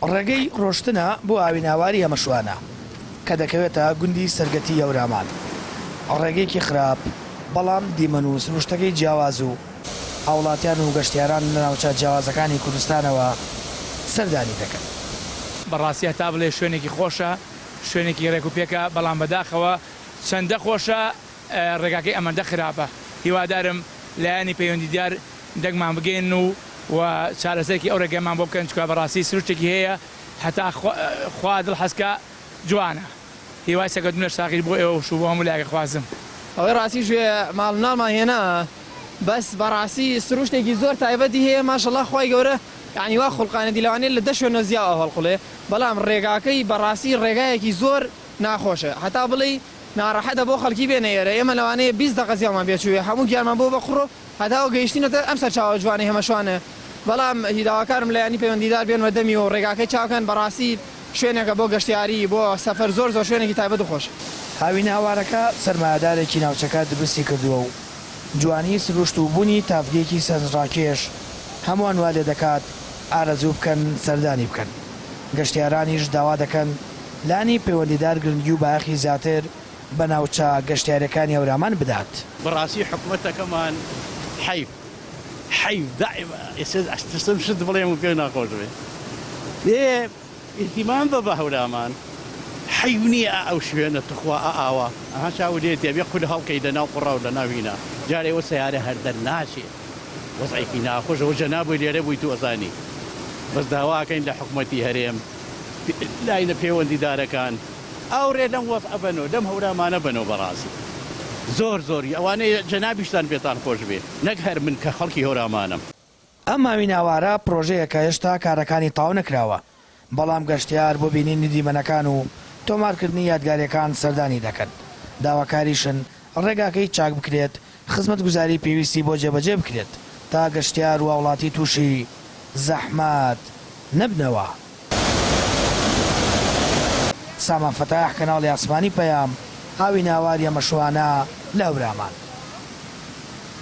ڕێگەی ڕۆشتنە بۆ ئاویناواری ئەمەشوانە کە دەکەوێتە گوندی سەرگەتی ئەورامان. ڕێگەیەکی خراپ بەڵام دیمەن و سروشتەکەی جیاواز و هاوڵاتیان و گەشتیاران لە ناوچە جیاوازەکانی کوردستانەوە سەردانی دەکەن. بەڕاستی هەتا بڵێ شوێنێکی خۆشە، شوێنێکی ڕێک و پێکە، بەڵام بەداخەوە چەندە خۆشە ڕێگاکەی ئەمەندە خراپە. هیوادارم لایەنی پەیوەندیدار دەگمان بگەین و چارەسەرێکی ئەو ڕێگەمان بۆ بکەن، چکە بەڕاستی سروشتێکی هەیە هەتا خوا دڵحەسکە جوانە. هیوای سەگەدونە ساغیر بۆ ئێوە وشو بۆ هەموو لایەکە خوازم. ئەوەی ڕاستی ژێ ماڵناڵمان هێنا بەس بەڕاستی سروشتێکی زۆر تایبەتی هەیە ماشەڵڵا خوای گەورە یعنی وا خوڵقانە دیلەوانەیە لە 10 شوێنە زیاوە هەڵقوڵێ، بەڵام ڕێگاکەی بەڕاستی ڕێگایەکی زۆر ناخۆشە، هەتا بڵێ ناڕەحەتە بۆ خەڵکی بێنەیەرە. ئێمە لەوانەیە 20 دقە زیامان بێچووێ هەموو گیانمان بۆ بەخڕۆ هەتاوە گەیشتینەتە ئەم سەرچاوە جوانی هەمەشوانە، بەڵام هیداواکارم لە ینی پەیوەندیدار بێنمە دەمی و ڕێگاکەی چاوکەن. بەڕاستی شوێنێکە بۆ گەشتیاری بۆ سەفەر زۆر شوێنێکی تایبەت و خۆش. هاوین هاوارەکە سەرمایەدارێکی ناوچەکە دروستی کردووە و جوانی سروشت و بوونی تافگەیەکی سەرنجڕاکێش هەمووان وا لێ دەکات ئارەزوو بکەن سەردانی بکەن. گەشتیارانیش داوا دەکەن لانی پەیوەندیدار گرنگی و باەخی زیاتر بە ناوچە گەشتیارەکانی ئەورامان بدات. بەڕاستی حکوومەتەکەمان حیف دائما ئەستم شت بڵێم و پێ ناخۆش بێ لێ ئیتیمان بە هەورامان حیف نییە ئەو شوێنە تخوا ئاوا ئەها چاو لێت بێ خود هەڵکەی لە ناو قڕا و لە ناوینە جارێەوە سیارە هەردەر ناچێت وەزعێکی ناخۆشەوە جەنابووی لێرە بووی تو ئەزانی بەس داواکەین لە حکوومەتی هەرێم لاینە پەیوەندیدارەکان ئەوڕێ لەم وەفع بنەوە لەم هەورامانە بنەوە بەڕاستی زۆری ئەوانەیە جەنابیشتان بێتان خۆش بێ نەک هەر من کە خەڵکی هەورامانم. ئەم ماویناوارە پرۆژەیەکە هێشتا کارەکانی تاو نەکراوە، بەڵام گەشتیار بۆ بینینی دیمەنەکان و تۆمارکردنی یادگاریەکان سەردانی دەکەن. داواکاریشن ڕێگاکەی چاک بکرێت، خزمەت گوزاری پێویستی بۆ جێبەجێ بکرێت تا گەشتیار و وڵاتی تووشی زەحمات نەبنەوە. سامان فەتاح، کەناڵی ئاسمانی پەیام، هاویناواری ئەمەشوانە لە ئەورامان.